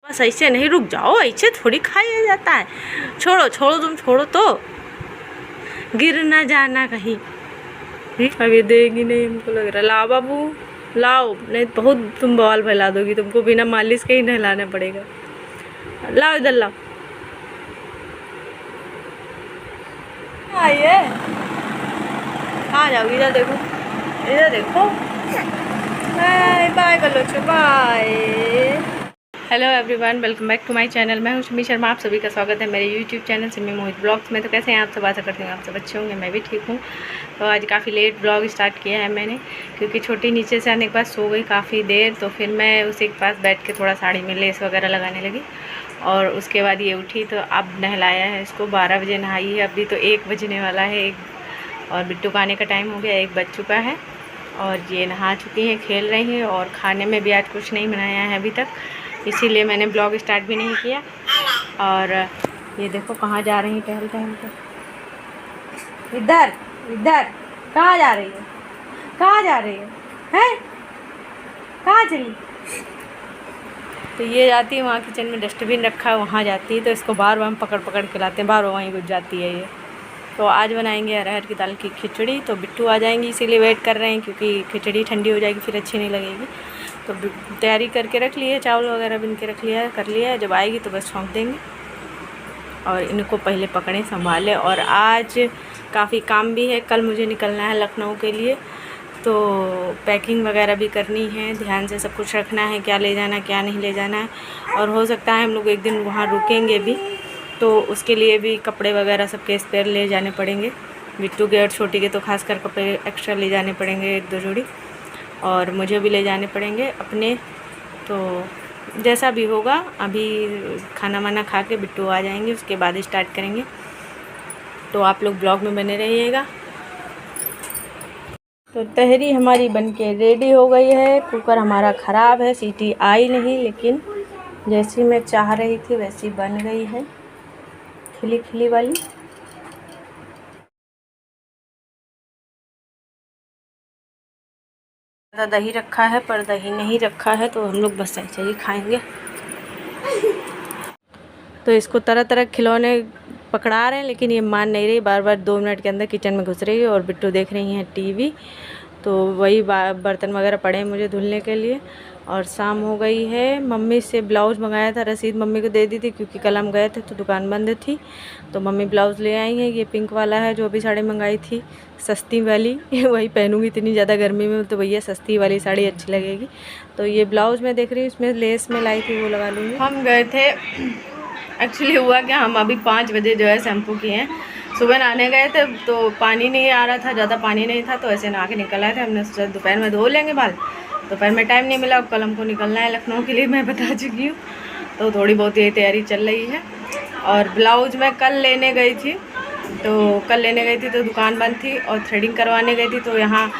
बस ऐसे नहीं, रुक जाओ, ऐसे थोड़ी खाया जाता है। छोड़ो छोड़ो, तुम छोड़ो तो, गिर ना जाना कहीं। अभी देगी नहीं हमको लग रहा। लाओ बाबू लाओ, नहीं बहुत तुम बवाल फैला दोगी, तुमको बिना मालिश के ही नहलाना पड़ेगा। लाओ इधर लाओ। आइए, कहाँ जाओगी? इधर देखो, इधर देखो। बाय बाय कर, bye. Hello everyone, welcome back to my channel. मैं हूं सिमी शर्मा, आप सभी का स्वागत है मेरे यूट्यूब चैनल सिमी मोहित ब्लॉग्स में। तो कैसे हैं आप सब? आशा करती हूँ आप सब अच्छे होंगे, मैं भी ठीक हूँ। तो आज काफ़ी लेट ब्लॉग स्टार्ट किया है मैंने, क्योंकि छोटी नीचे से आने के बाद सो गई काफ़ी देर। तो फिर मैं उसी के पास बैठ के थोड़ा साड़ी में लेस वगैरह लगाने लगी, और उसके बाद ये उठी। तो अब नहलाया है इसको, 12 बजे नहाई है, अभी तो 1 बजने वाला है, और बिट्टू का आने का टाइम हो गया, 1 बज चुका है। और ये नहा चुकी हैं, खेल रही हैं, और खाने में भी आज कुछ नहीं बनाया है अभी तक, इसीलिए मैंने ब्लॉग स्टार्ट भी नहीं किया। और ये देखो कहाँ जा रही हैं टहल टहल कर। इधर इधर, कहाँ जा रही है? कहाँ जा रही है? हैं? कहाँ चली? तो ये जाती है वहाँ किचन में, डस्टबिन रखा है वहाँ जाती है, तो इसको बार बार हम पकड़ पकड़ के लाते हैं, बार बार वहीं घुस जाती है ये। तो आज बनाएंगे अरहर की दाल की खिचड़ी। तो बिट्टू आ जाएंगी इसीलिए वेट कर रहे हैं, क्योंकि खिचड़ी ठंडी हो जाएगी फिर अच्छी नहीं लगेगी। तो तैयारी करके रख लिए, चावल वगैरह बिन के रख लिया है, कर लिया है। जब आएगी तो बस छौंक देंगे, और इनको पहले पकड़ें संभालें। और आज काफ़ी काम भी है, कल मुझे निकलना है लखनऊ के लिए, तो पैकिंग वगैरह भी करनी है, ध्यान से सब कुछ रखना है, क्या ले जाना क्या नहीं ले जाना है। और हो सकता है हम लोग एक दिन वहाँ रुकेंगे भी, तो उसके लिए भी कपड़े वगैरह सबके स्पेयर ले जाने पड़ेंगे। बिट्टू के और छोटी के तो खासकर कपड़े एक्स्ट्रा ले जाने पड़ेंगे, 1-2 जोड़ी, और मुझे भी ले जाने पड़ेंगे अपने। तो जैसा भी होगा, अभी खाना वाना खा के बिट्टू आ जाएंगे, उसके बाद स्टार्ट करेंगे। तो आप लोग ब्लॉग में बने रहिएगा। तो तहरी हमारी बनके रेडी हो गई है। कुकर हमारा ख़राब है, सीटी आई नहीं, लेकिन जैसी मैं चाह रही थी वैसी बन गई है, खिली खिली वाली। दही रखा है, पर दही नहीं रखा है, तो हम लोग बस ऐसे ही खाएंगे। तो इसको तरह तरह खिलौने पकड़ा रहे हैं, लेकिन ये मान नहीं रही, बार बार 2 मिनट के अंदर किचन में घुस रही है। और बिट्टू देख रही हैं टीवी, तो वही बर्तन वगैरह पड़े हैं मुझे धुलने के लिए। और शाम हो गई है। मम्मी से ब्लाउज़ मंगाया था, रसीद मम्मी को दे दी थी, क्योंकि कल हम गए थे तो दुकान बंद थी। तो मम्मी ब्लाउज़ ले आई हैं, ये पिंक वाला है जो अभी साड़ी मंगाई थी, सस्ती वाली वही पहनूंगी, इतनी ज़्यादा गर्मी में तो भैया सस्ती वाली साड़ी अच्छी लगेगी। तो ये ब्लाउज़ मैं देख रही हूँ, इसमें लेस में लाई थी, वो लगा लूँगी। हम गए थे, एक्चुअली हुआ क्या, हम अभी 5 बजे जो है शैम्पू किए हैं। सुबह नहाने गए थे तो पानी नहीं आ रहा था, ज़्यादा पानी नहीं था, तो ऐसे नहा के निकल आए थे। हमने सोचा दोपहर में धो लेंगे बाल, दोपहर में टाइम नहीं मिला। कल हमको निकलना है लखनऊ के लिए, मैं बता चुकी हूँ, तो थोड़ी बहुत यही तैयारी चल रही है। और ब्लाउज़ मैं कल लेने गई थी, तो दुकान बंद थी, और थ्रेडिंग करवाने गई थी, तो यहाँ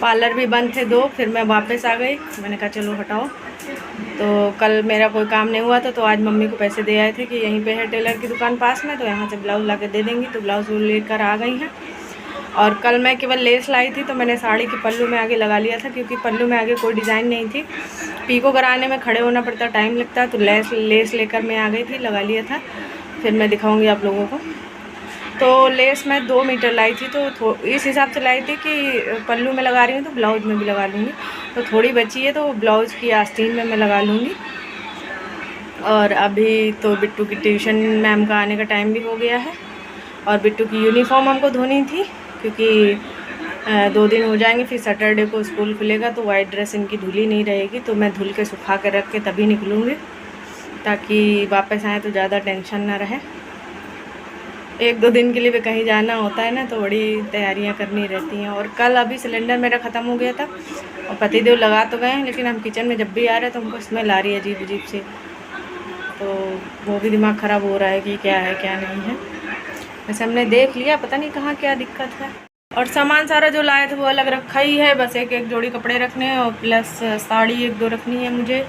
पार्लर भी बंद थे 2। फिर मैं वापस आ गई, मैंने कहा चलो हटाओ। तो कल मेरा कोई काम नहीं हुआ था, तो आज मम्मी को पैसे दे आए थे कि यहीं पे है टेलर की दुकान पास में, तो यहाँ से ब्लाउज़ ला के दे देंगी। तो ब्लाउज़ लेकर आ गई हैं। और कल मैं केवल लेस लाई थी, तो मैंने साड़ी के पल्लू में आगे लगा लिया था, क्योंकि पल्लू में आगे कोई डिज़ाइन नहीं थी। पीको कराने में खड़े होना पड़ता, टाइम लगता, तो लेस लेकर मैं आ गई थी, लगा लिया था। फिर मैं दिखाऊँगी आप लोगों को। तो लेस मैं 2 मीटर लाई थी, तो इस हिसाब से लाई थी कि पल्लू में लगा रही हूँ तो ब्लाउज़ में भी लगा लूँगी। तो थोड़ी बची है, तो ब्लाउज़ की आस्तीन में मैं लगा लूँगी। और अभी तो बिट्टू की ट्यूशन मैम का आने का टाइम भी हो गया है, और बिट्टू की यूनिफॉर्म हमको धोनी थी, क्योंकि 2 दिन हो जाएंगे, फिर सैटरडे को स्कूल खुलेगा, तो वाइट ड्रेस इनकी धुली नहीं रहेगी। तो मैं धुल के सुखा के रख के तभी निकलूँगी, ताकि वापस आए तो ज़्यादा टेंशन ना रहे। 1-2 दिन के लिए भी कहीं जाना होता है ना, तो बड़ी तैयारियां करनी रहती हैं। और कल अभी सिलेंडर मेरा ख़त्म हो गया था, और पतिदेव लगा तो गए हैं, लेकिन हम किचन में जब भी आ रहे हैं तो हमको स्मेल आ रही है अजीब अजीब से। तो वो भी दिमाग ख़राब हो रहा है कि क्या है क्या नहीं है। वैसे हमने देख लिया, पता नहीं कहाँ क्या दिक्कत है। और सामान सारा जो लाए थे वो अलग रखा ही है, बस एक जोड़ी कपड़े रखने हैं, और प्लस साड़ी 1-2 रखनी है मुझे,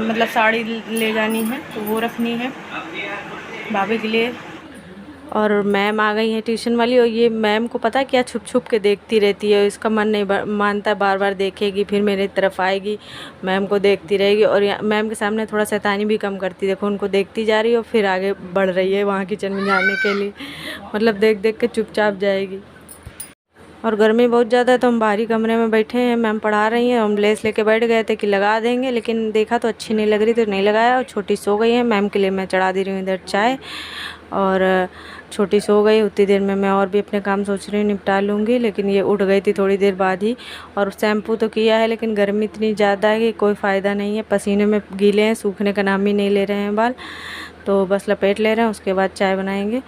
मतलब साड़ी ले जानी है, तो वो रखनी है भाभी के लिए। और मैम आ गई हैं ट्यूशन वाली, और ये मैम को पता है क्या, छुप छुप के देखती रहती है। इसका मन नहीं मानता, बार बार देखेगी, फिर मेरी तरफ आएगी, मैम को देखती रहेगी। और मैम के सामने थोड़ा शैतानी भी कम करती, देखो उनको देखती जा रही है और फिर आगे बढ़ रही है वहाँ किचन में जाने के लिए, मतलब देख देख के चुपचाप जाएगी। और गर्मी बहुत ज़्यादा है तो हम बाहरी कमरे में बैठे हैं, मैम पढ़ा रही हैं। हम लेस लेके बैठ गए थे कि लगा देंगे, लेकिन देखा तो अच्छी नहीं लग रही तो नहीं लगाया। और छोटी सो गई है, मैम के लिए मैं चढ़ा दे रही हूँ इधर चाय, और छोटी सो गई। उतनी देर में मैं और भी अपने काम सोच रही हूँ निपटा लूँगी, लेकिन ये उठ गई थी थोड़ी देर बाद ही। और शैम्पू तो किया है, लेकिन गर्मी इतनी ज़्यादा है कि कोई फ़ायदा नहीं है, पसीने में गीले हैं, सूखने का नाम ही नहीं ले रहे हैं बाल, तो बस लपेट ले रहे हैं। उसके बाद चाय बनाएंगे,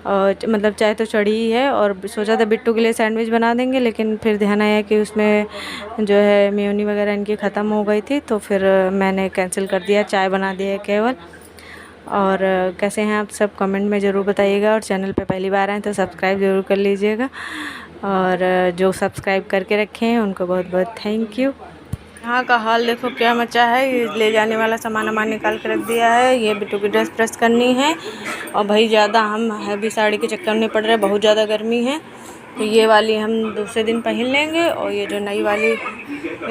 और मतलब चाय तो चढ़ी ही है। और सोचा था बिट्टू के लिए सैंडविच बना देंगे, लेकिन फिर ध्यान आया कि उसमें जो है मेयोनी वगैरह इनकी ख़त्म हो गई थी, तो फिर मैंने कैंसिल कर दिया, चाय बना दिया है केवल। और कैसे हैं आप सब, कमेंट में ज़रूर बताइएगा। और चैनल पे पहली बार आए तो सब्सक्राइब ज़रूर कर लीजिएगा, और जो सब्सक्राइब करके रखे हैं उनको बहुत बहुत थैंक यू। यहाँ का हाल देखो क्या मचा है, ये ले जाने वाला सामान निकाल के रख दिया है। ये बिट्टू की ड्रेस प्रेस करनी है, और भाई ज़्यादा हम हैवी साड़ी के चक्कर में पड़ रहे, बहुत ज़्यादा गर्मी है, तो ये वाली हम दूसरे दिन पहन लेंगे। और ये जो नई वाली,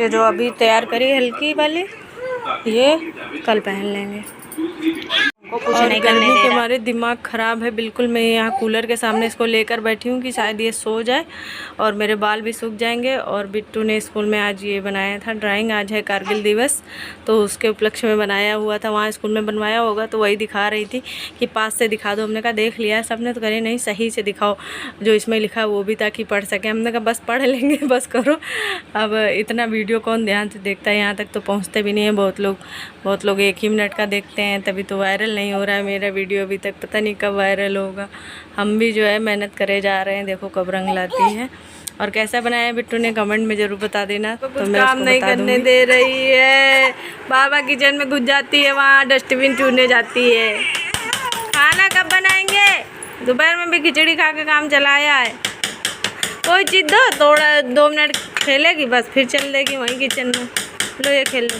ये जो अभी तैयार करी हल्की वाली, ये कल पहन लेंगे। और गर्मी के मारे दिमाग ख़राब है बिल्कुल। मैं यहाँ कूलर के सामने इसको लेकर बैठी हूँ कि शायद ये सो जाए और मेरे बाल भी सूख जाएंगे। और बिट्टू ने स्कूल में आज ये बनाया था ड्राइंग, आज है कारगिल दिवस, तो उसके उपलक्ष्य में बनाया हुआ था, वहाँ स्कूल में बनवाया होगा, तो वही दिखा रही थी कि पास से दिखा दो। हमने कहा देख लिया सबने, तो कह नहीं सही से दिखाओ जो इसमें लिखा है वो भी, ताकि पढ़ सके। हमने कहा बस पढ़ लेंगे, बस करो। अब इतना वीडियो कौन ध्यान से देखता है, यहाँ तक तो पहुँचते भी नहीं है बहुत लोग 1 ही मिनट का देखते हैं, तभी तो वायरल नहीं हो रहा है मेरा वीडियो अभी तक, पता नहीं कब वायरल होगा। हम भी जो है मेहनत करे जा रहे हैं, देखो कब रंग लाती है। और कैसा बनाया बिट्टू ने कमेंट में ज़रूर बता देना। तो मैं काम नहीं करने दे रही है, बाबा किचन में घुस जाती है, वहाँ डस्टबिन चूरने जाती है। खाना कब बनाएंगे, दोपहर में भी खिचड़ी खा के काम चलाया है। कोई चीज़ दो, थोड़ा 2 मिनट खेलेगी बस, फिर चल देगी वहीं किचन में, लो ये खेल लो।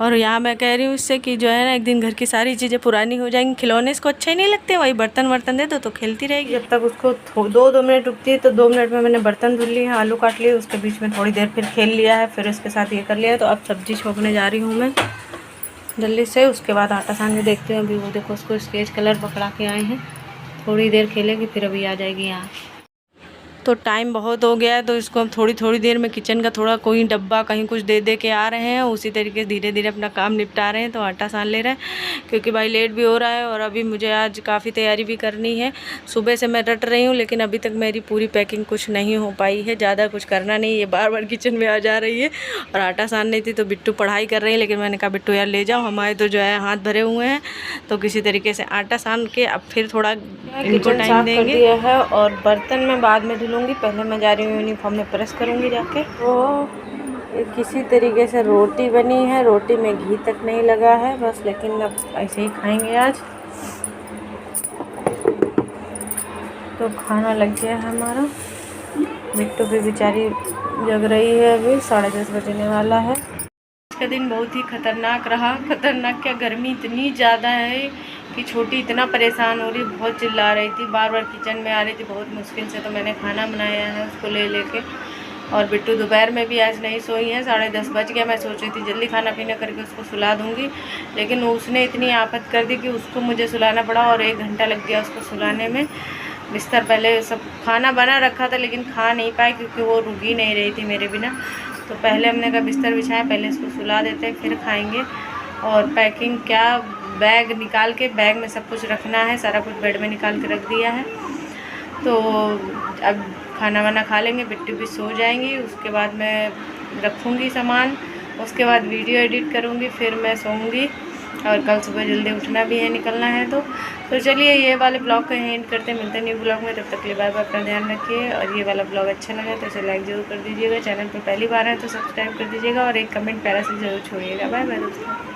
और यहाँ मैं कह रही हूँ इससे कि जो है ना, एक दिन घर की सारी चीज़ें पुरानी हो जाएंगी, खिलौने इसको अच्छे ही नहीं लगते, वही बर्तन वर्तन दे दो तो खेलती रहेगी। जब तक उसको 2 मिनट रुकती है, तो 2 मिनट में मैंने बर्तन धुल लिए, आलू काट लिए, उसके बीच में थोड़ी देर फिर खेल लिया है, फिर उसके साथ ये कर लिया। तो अब सब्ज़ी छोंकने जा रही हूँ मैं जल्दी से, उसके बाद आटा सान के देखते हैं। अभी वो देखो उसको स्केच कलर पकड़ा के आए हैं, थोड़ी देर खेलेगी फिर अभी आ जाएगी यहाँ। तो टाइम बहुत हो गया है, तो इसको हम थोड़ी देर में किचन का थोड़ा कोई डब्बा कहीं कुछ दे के आ रहे हैं, उसी तरीके से धीरे धीरे अपना काम निपटा रहे हैं। तो आटा सान ले रहे हैं क्योंकि भाई लेट भी हो रहा है, और अभी मुझे आज काफ़ी तैयारी भी करनी है। सुबह से मैं रट रही हूँ, लेकिन अभी तक मेरी पूरी पैकिंग कुछ नहीं हो पाई है, ज़्यादा कुछ करना नहीं, ये बार बार किचन में आ जा रही है। और आटा सान नहीं थी तो बिट्टू पढ़ाई कर रही है, लेकिन मैंने कहा बिट्टू यार ले जाओ, हमारे तो जो है हाथ भरे हुए हैं, तो किसी तरीके से आटा सान के अब फिर थोड़ा इनको टाइम देंगे। है और बर्तन में बाद में धुलूँगी, पहले मैं जा रही हूँ यूनिफॉर्म में प्रेस करूँगी जाके। तो किसी तरीके से रोटी बनी है, रोटी में घी तक नहीं लगा है बस, लेकिन अब ऐसे ही खाएंगे आज। तो खाना लग गया है हमारा। बिट्टू भी बेचारी जग रही है, अभी 10:30 बजने वाला है। आज का दिन बहुत ही खतरनाक रहा। खतरनाक क्या, गर्मी इतनी ज़्यादा है कि छोटी इतना परेशान हो रही, बहुत चिल्ला रही थी, बार बार किचन में आ रही थी बहुत मुश्किल से। तो मैंने खाना बनाया है उसको ले लेके। और बिट्टू दोपहर में भी आज नहीं सोई है, 10:30 बज गया। मैं सोच रही थी जल्दी खाना पीना करके उसको सुला दूँगी, लेकिन उसने इतनी आफत कर दी कि उसको मुझे सुलाना पड़ा, और 1 घंटा लग गया उसको सुलाने में। बिस्तर पहले सब खाना बना रखा था, लेकिन खा नहीं पाई क्योंकि वो रुकी नहीं रही थी मेरे बिना। तो पहले हमने कहा बिस्तर बिछाया, पहले इसको सुला देते हैं फिर खाएँगे। और पैकिंग क्या, बैग निकाल के, बैग में सब कुछ रखना है, सारा कुछ बेड में निकाल के रख दिया है। तो अब खाना वाना खा लेंगे, बिट्टू भी सो जाएंगी, उसके बाद मैं रखूँगी सामान, उसके बाद वीडियो एडिट करूँगी, फिर मैं सोऊंगी। और कल सुबह जल्दी उठना भी है, निकलना है। तो चलिए ये वाले ब्लॉग का एंड करते, मिलते हैं न्यू ब्लॉग में। तब तक के लिए बाय बाय, अपना ध्यान रखिए। और ये वाला ब्लॉग अच्छा लगा तो इसे लाइक ज़रूर कर दीजिएगा, चैनल पर पहली बार है तो सब्सक्राइब कर दीजिएगा, और एक कमेंट प्यारा से ज़रूर छोड़िएगा। बाय बाय दोस्तों।